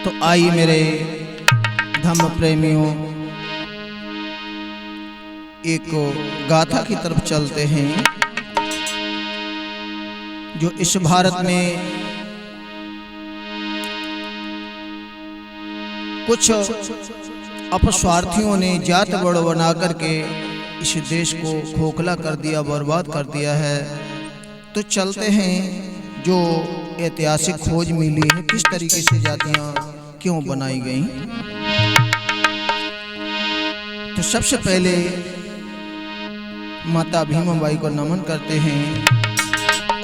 तो आई मेरे धम्म प्रेमियों, एक गाथा की तरफ चलते हैं जो इस भारत में कुछ अपस्वार्थियों ने जात बड़ बना करके इस देश को खोखला कर दिया, बर्बाद कर दिया है। तो चलते हैं जो ऐतिहासिक खोज मिली है, किस तरीके से जातियां क्यों बनाई गई। तो सबसे पहले माता भीमाबाई को नमन करते हैं।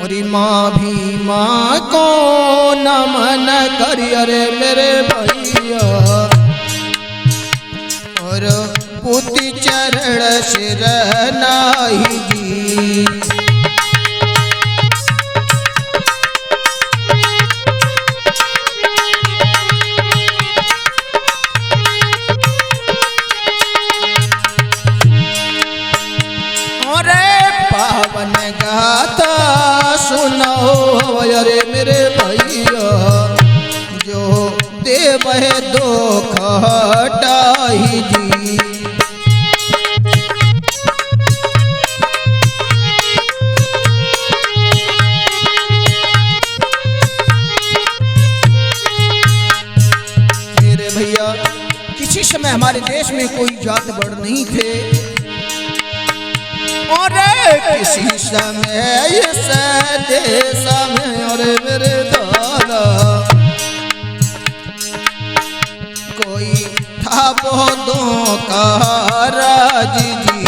और माँ भीमा को नमन करिए अरे मेरे भैया, और पुति चरण सिर नाहि जी। पावन गाथा सुनाओ अरे मेरे भैया, जो देव है दुख हटाई जी। मेरे भैया, किसी समय हमारे देश में कोई जात बड़ नहीं थे, और किसी समय इस देश में और मेरे दादा कोई था बहुतों का राज जी।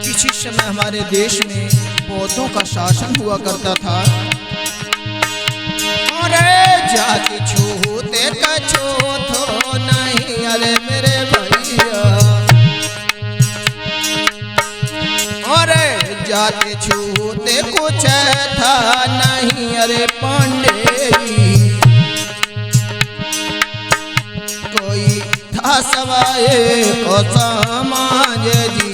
किसी समय हमारे देश में बौद्धों का शासन हुआ करता था, अरे जाति छूते कछो थो नहीं अरे मेरे भैया, अरे जाति छूते कुछ था नहीं अरे पांडे जी। कोई था सवाए को समाज जी।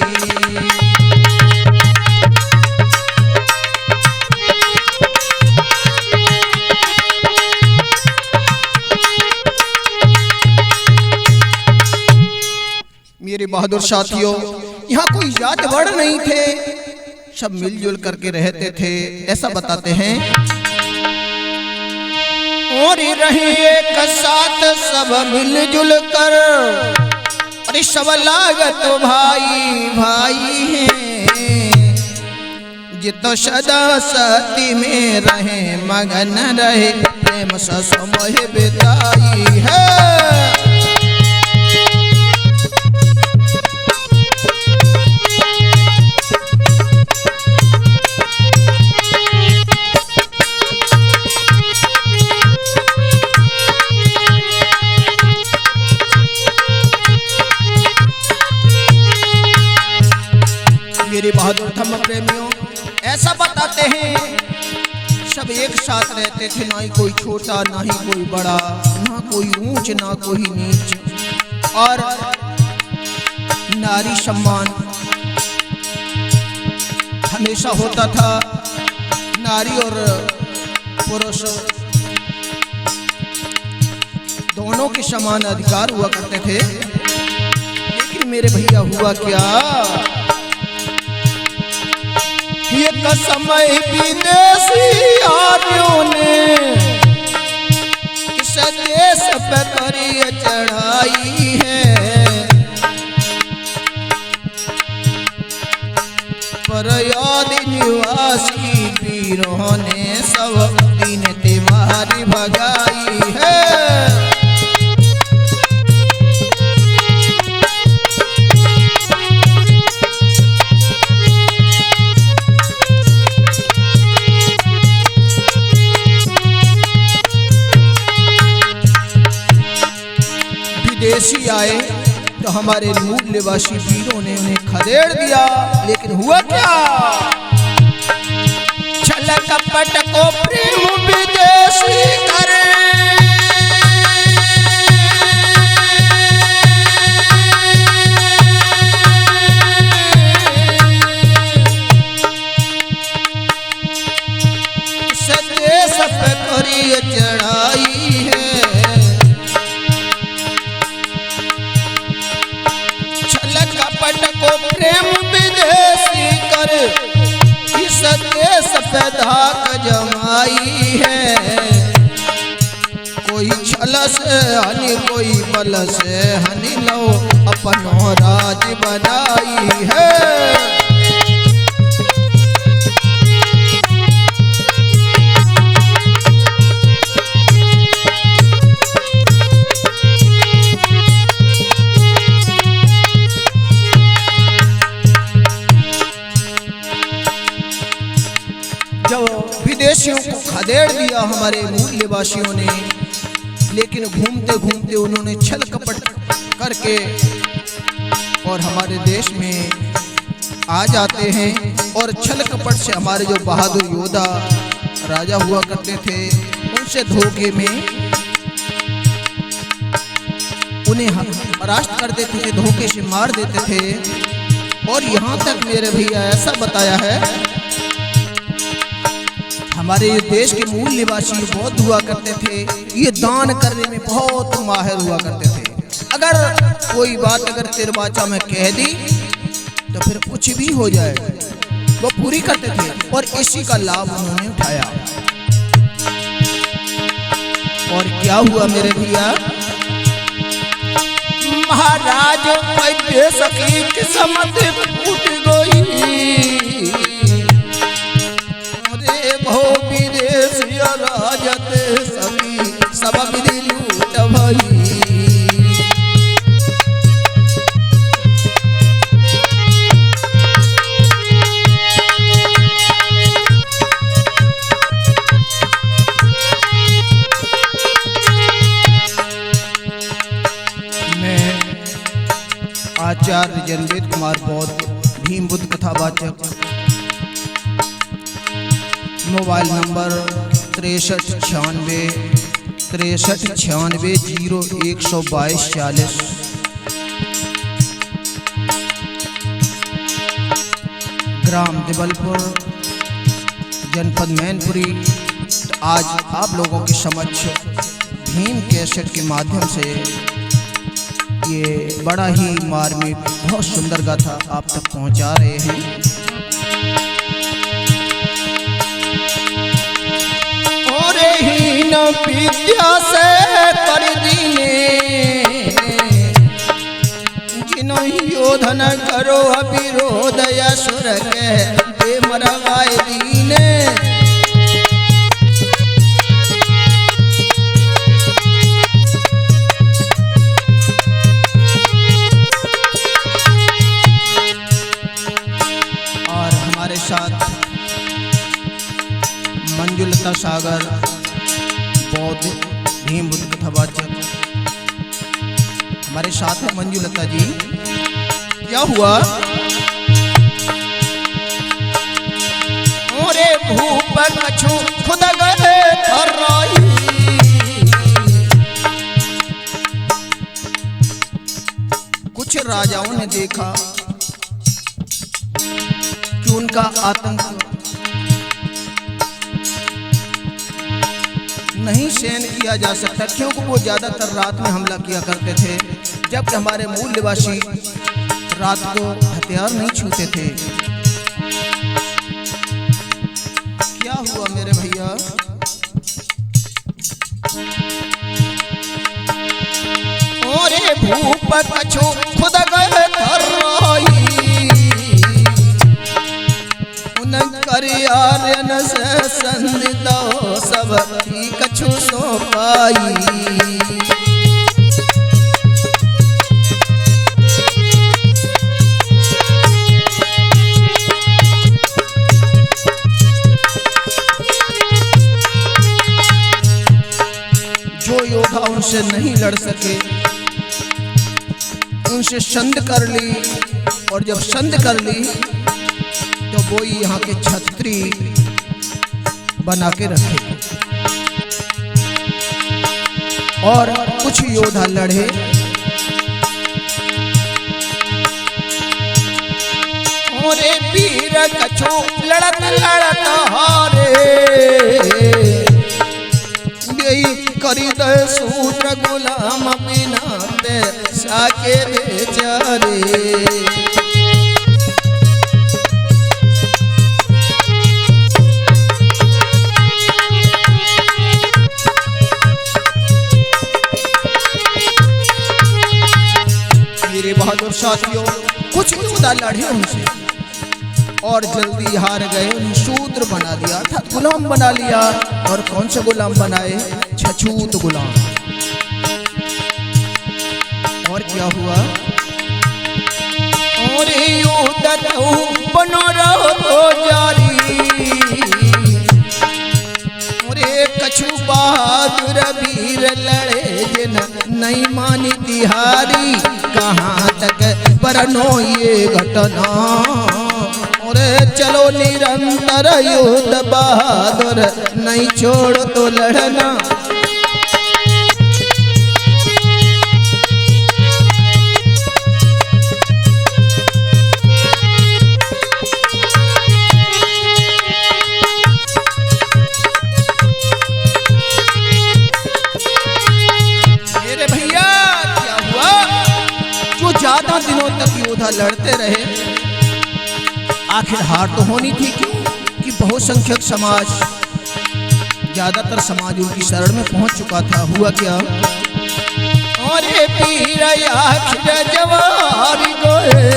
मेरे बहादुर साथियों, यहाँ कोई जात बड़ नहीं थे, सब मिलजुल करके रहते थे, ऐसा बताते हैं। और रहे एक साथ सब मिलजुल कर, अरे सब लागत भाई भाई हैं। जितो सदा सती में रहे मगन रहे, प्रेम सा समय बिताई है। मेरे बहादुर धम्म प्रेमियों, ऐसा बताते हैं सब एक साथ रहते थे, ना ही कोई छोटा ना ही कोई बड़ा, ना कोई ऊंच ना कोई नीच, और नारी सम्मान हमेशा होता था। नारी और पुरुष दोनों के समान अधिकार हुआ करते थे। लेकिन मेरे भैया हुआ क्या, एक समय विदेशी आर्यों ने इस देश पे करी चढ़ाई है, पर आदि निवासी वीरों ने सब दिन तुम्हारी भगाई है। विदेशी आए तो हमारे मूल निवासी वीरों ने उन्हें खदेड़ दिया। लेकिन हुआ क्या, छल कपट को प्रेम विदेशी करे, हाक जमाई है। कोई छल से हनी कोई बल से हनी लो अपनो राज बनाई है। विदेशियों को खदेड़ दिया हमारे मूल निवासियों ने, लेकिन घूमते घूमते उन्होंने छल कपट करके और हमारे देश में आ जाते हैं और छल कपट से हमारे जो बहादुर योद्धा राजा हुआ करते थे उनसे धोखे में उन्हें परास्त कर देते थे, धोखे से मार देते थे। और यहाँ तक मेरे भैया ऐसा बताया है, हमारे देश के मूल निवासी बहुत हुआ करते थे, ये दान करने में बहुत माहिर हुआ करते थे। अगर कोई बात अगर तेरे बाचा में कह दी तो फिर कुछ भी हो जाए वो पूरी करते थे, और इसी का लाभ उन्होंने उठाया। और क्या हुआ मेरे भैया, महाराज वैद्य सकी किस्मत फूट गई। राजत सभी सब विधि लूट भई। मैं आचार्य जनवेद कुमार बौद्ध, भीम बुद्ध कथावाचक, मोबाइल नंबर 6396 ग्राम दिबलपुर, जनपद मैनपुरी। तो आज आप लोगों के समक्ष भीम कैसेट के माध्यम से ये बड़ा ही मार्मिक बहुत सुंदर गाथा आप तक पहुंचा रहे हैं। विद्या से कर दीने जिनो योधन करो विरोध असुर के मरवाए दीने। और हमारे साथ मंजुलता सागर, बौद्ध, भीम बुद्ध कथावाचक हमारे साथ है। मंजुलता जी, क्या हुआ? मोरे भूप कछु खुद गए थर्राई। कुछ राजाओं ने देखा कि उनका आतंक नहीं सहन किया जा सकता, क्योंकि वो ज्यादातर रात में हमला किया करते थे, जबकि हमारे मूल निवासी रात को हथियार नहीं छूते थे। क्या हुआ मेरे भैया? ओरे भूप कछु खुद गए थर्राई। करियारन से संदो सब कछु सो पाई। जो योद्धा उनसे नहीं लड़ सके उनसे संध कर ली, और जब संध कर ली तो वो यहाँ के छत्री बना के रखे। और कुछ योद्धा लड़े, मोरे वीर कछु लड़त लड़त हारे। यही करी दे सूत्र गुलाम बिना पे साके बेचारे। बहादुर साथियों, कुछ योद्धा लड़े उनसे और जल्दी हार गए, उन्हें शूद्र बना दिया, अर्थात गुलाम बना लिया। और कौन से गुलाम बनाए? छछूत गुलाम। और क्या हुआ? और युद्ध बनो रहो जारी, कछु बहादुर वीर लड़े जिन नहीं मानी तिहारी, कहाँ तक बरनो ये घटना, और चलो निरंतर युद्ध बहादुर नहीं छोड़ तो लड़ना। दिनों तक योद्धा लड़ते रहे, आखिर हार तो होनी थी कि बहुसंख्यक समाज, ज्यादातर समाज उनकी शरण में पहुंच चुका था। हुआ क्या? और पीर आखिर जवार गए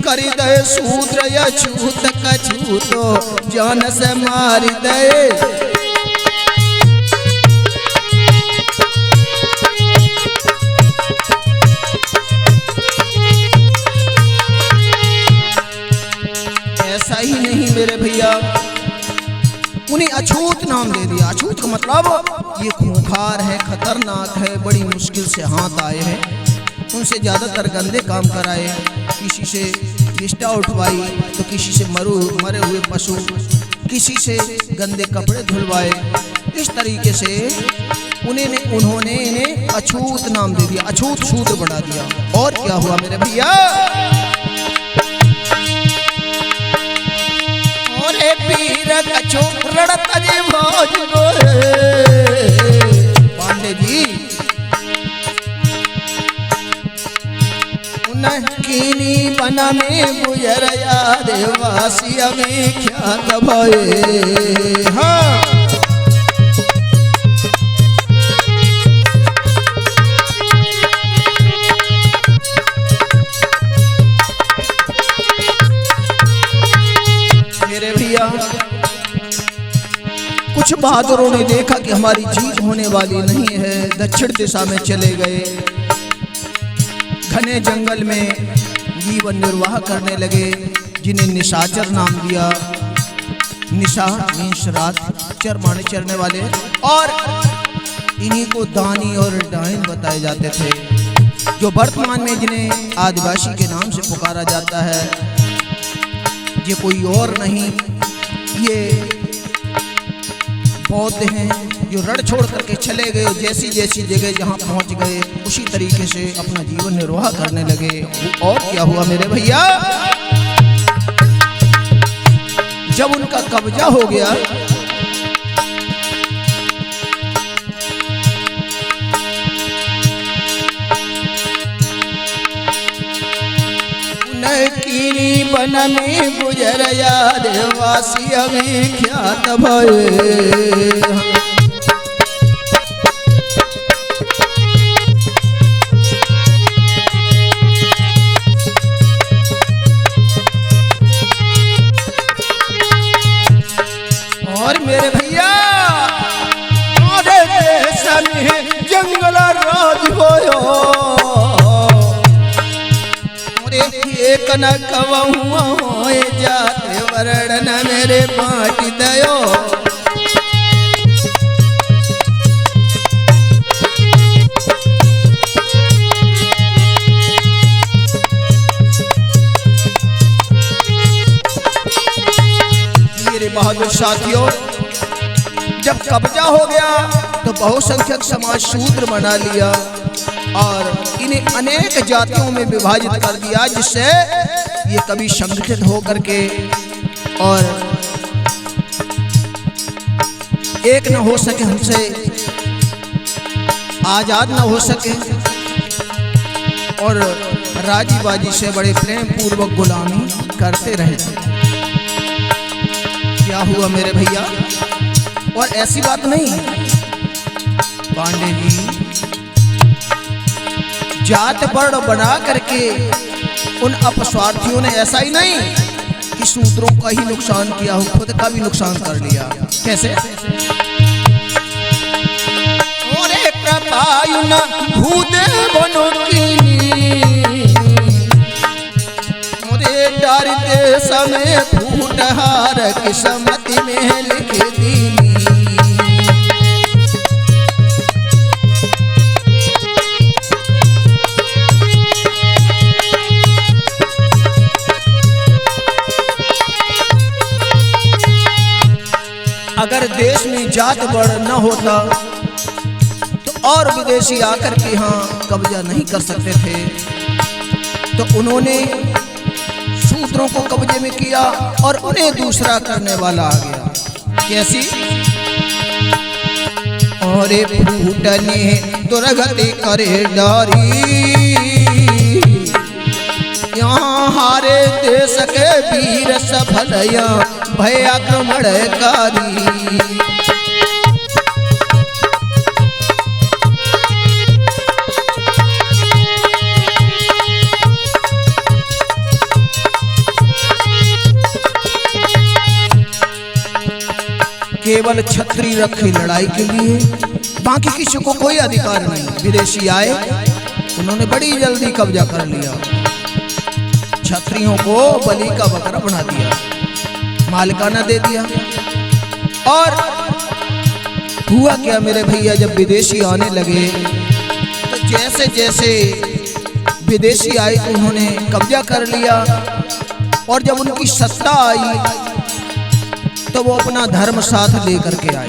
कर दे सूत्र या छूत कछूतो जान से मार दे। ऐसा ही नहीं मेरे भैया, उन्हें अछूत नाम दे दिया। अछूत का मतलब ये खूंखार है, खतरनाक है, बड़ी मुश्किल से हाथ आए हैं, उनसे ज्यादातर गंदे काम कराए, किसी से किस्टा उठवाई तो किसी से मरे हुए पशु, किसी से गंदे कपड़े धुलवाए। इस तरीके से उन्होंने इन्हें अछूत नाम दे दिया, अछूत शूद्र बना दिया। और क्या हुआ मेरे भैया? पांडे जी कीनी बना में गुजर देवासी में ख्यात भये। हाँ मेरे भैया, कुछ बहादुरों ने देखा कि हमारी जीत होने वाली नहीं है, दक्षिण दिशा में चले गए, घने जंगल में जीवन निर्वाह करने लगे, जिन्हें निशाचर नाम दिया। निशा मीन्स रात, चर माने चरने वाले, और इन्हीं को दानी और डायन बताए जाते थे, जो वर्तमान में जिन्हें आदिवासी के नाम से पुकारा जाता है। ये कोई और नहीं, ये बौद्ध हैं जो रण छोड़ करके चले गए, जैसी जैसी जगह जहां पहुंच गए उसी तरीके से अपना जीवन निर्वाह करने लगे। और क्या हुआ मेरे भैया? जब उनका कब्जा हो गया कीनी बन में गुजर देवासी अभी ख्यात भये। और मेरे भैया देश में जंगल राज होयो, एक न कहूँ जाते वरण मेरे बाँट दयो। मेरे बहादुर साथियों, जब कब्जा हो गया तो बहुसंख्यक समाज शूद्र बना लिया और इन्हें अनेक जातियों में विभाजित कर दिया, जिससे ये कभी संगठित हो करके और एक न हो सके, हमसे आजाद न हो सके, और राजी बाजी से बड़े प्रेम पूर्वक गुलामी करते रहे। क्या हुआ मेरे भैया? और ऐसी बात नहीं, पांडे जी जात वर्ण बना करके उन अपस्वार्थियों ने ऐसा ही नहीं कि शूद्रों का ही नुकसान किया हो, खुद का भी नुकसान कर लिया। कैसे? ओरे प्रपायुन भूदेवनो डरते समय फूटहार किस्मत में लिख दीनी। अगर देश में जात वर्ण न होता तो और विदेशी आकर के यहाँ कब्जा नहीं कर सकते थे, तो उन्होंने शूद्रों को कब्जे में किया और उन्हें दूसरा करने वाला आ गया। कैसी? और फूटने दुर्गति करे डारी, यहाँ हारे देश के वीर सफलया भय आक्रमणकारी। केवल छत्री रखे लड़ाई के लिए, बाकी किसी को कोई अधिकार नहीं। विदेशी आए, उन्होंने बड़ी जल्दी कब्जा कर लिया, छत्रियों को बलि का बकरा बना दिया, मालिकाना दे दिया। और हुआ क्या मेरे भैया, जब विदेशी आने लगे तो जैसे जैसे विदेशी आए तो उन्होंने कब्जा कर लिया, और जब उनकी सत्ता आई तो वो अपना धर्म साथ लेकर के आए,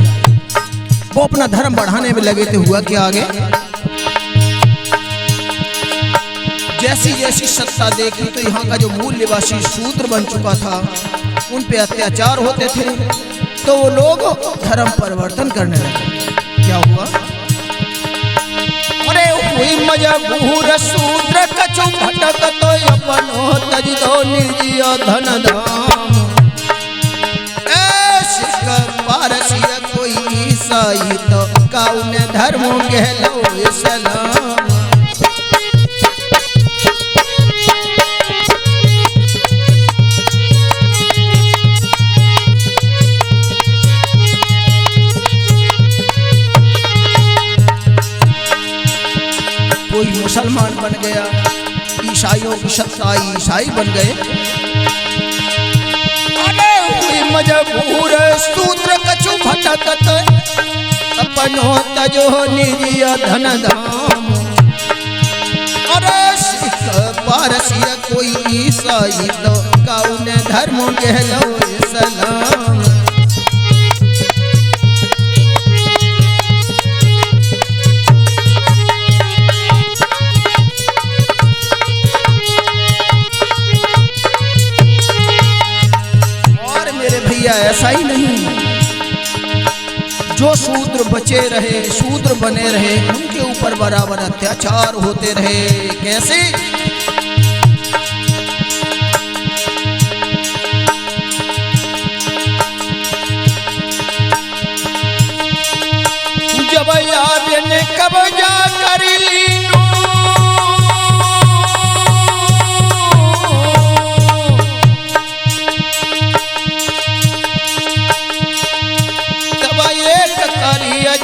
वो अपना धर्म बढ़ाने में लगे थे। हुआ क्या आगे? जैसी जैसी सत्ता देखी तो यहाँ का जो मूल निवासी शूद्र बन चुका था, उन पे अत्याचार होते थे, तो वो लोग धर्म परिवर्तन करने लगे। क्या हुआ? अरे हुई मजबूर शूद्र कछु भटक तो अपनो तज दो निर्जीय धन धाम। पारसिया कोई ईसाई तो काउन धर्म कहलो सलाम। कोई मुसलमान बन गया, ईसाइयों की सत्ता, ईसाई बन गए। मजबूर शूद्र कछु भटकत अपनो तजो निजिय धन धाम। अरे सिख पारसिया कोई ईसाई तो काउन धर्म कहलो सलाम। ऐसा ही नहीं, जो शूद्र बचे रहे, शूद्र बने रहे, उनके ऊपर बराबर अत्याचार होते रहे। कैसे? जब याद ने कब्जा कर लीनो,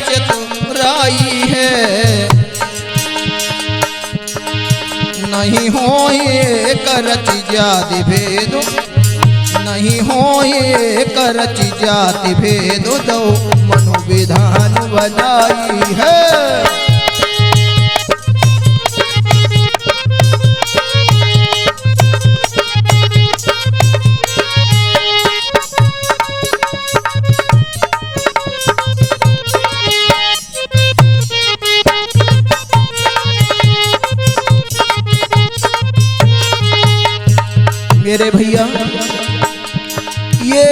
चतुराई है नहीं हो एक रचि जाति भेद, नहीं हो एक रचि जाति भेद, दो मनु विधान बनाई है। मेरे भैया, ये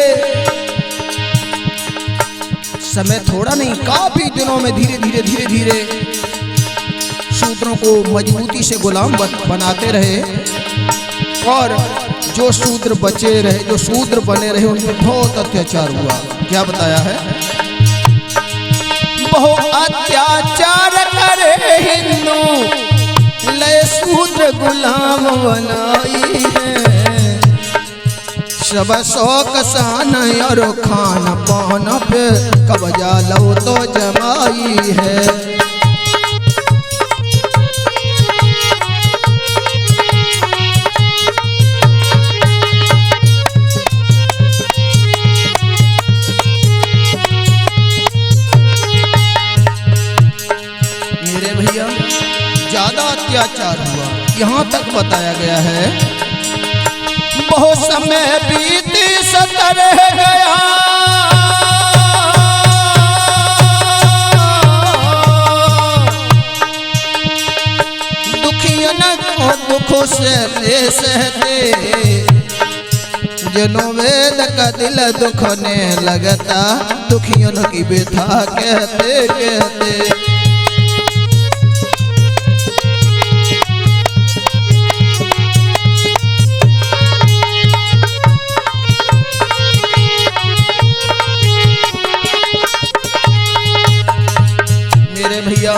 समय थोड़ा नहीं, काफी दिनों में धीरे धीरे धीरे धीरे शूद्रों को मजबूती से गुलाम बनाते रहे, और जो शूद्र बचे रहे, जो शूद्र बने रहे, उन पर बहुत अत्याचार हुआ। क्या बताया है? बहुत अत्याचार करे हिंदू, ले के गुलाम बनाई है। सब शौक शान और खान पान पे कब्जा लो तो जमाई है। मेरे भैया ज्यादा अत्याचार हुआ, यहाँ तक बताया गया है। बहुत समय बीती सतर गया, दुखियन को दुखों से सहते, जनो वेद का दिल दुखने लगता, दुखियन की व्यथा कहते कहते। मेरे भैया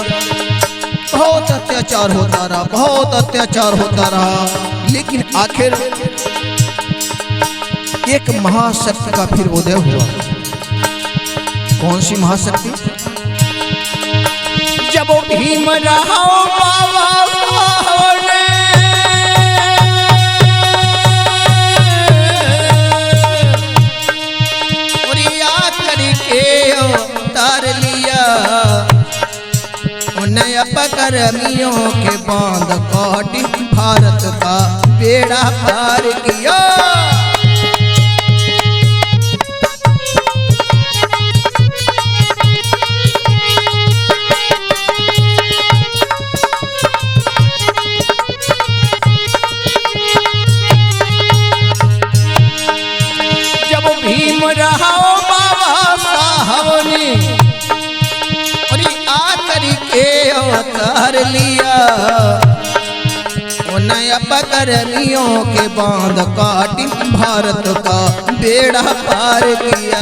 बहुत अत्याचार होता रहा, बहुत अत्याचार होता रहा, लेकिन आखिर एक महाशक्ति का फिर उदय हुआ। कौन सी महाशक्ति? जब भीम राव बाबा ने उरिया करके उतार लिया, उन्हें अपकर्मियों के बांध काटी, भारत का बेड़ा पार किया। जब भीम राव बाबा साहब ने आकर के अवतार लिया, उन्हें अपकर्मियों के बांध काटी, भारत का बेड़ा पार किया।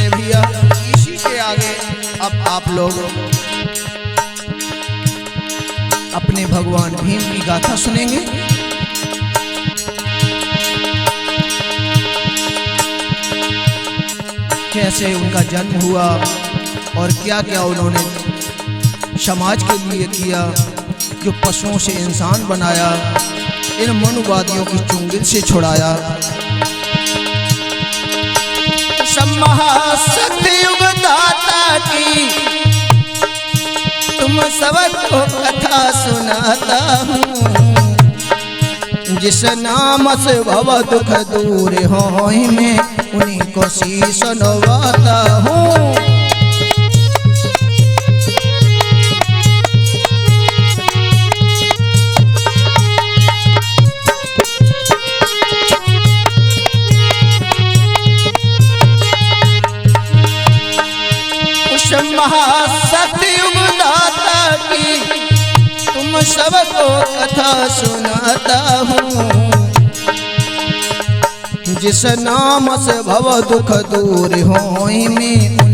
भैया इसी के आगे अब आप लोग अपने भगवान भीम की गाथा सुनेंगे। कैसे उनका जन्म हुआ और क्या क्या उन्होंने समाज के लिए किया, जो पशुओं से इंसान बनाया, इन मनुवादियों की चुंगल से छुड़ाया। महाशक्ति युग दाता की तुम सबको कथा सुनाता हूँ, जिस नाम से भव दुख दूर हो, मैं उन्हीं को शीश नवाता हूँ। उस महाशक्ति युग दाता की तुम सबको कथा सुनाता हूँ, जिस नाम से भव दुख दूर हो, मैं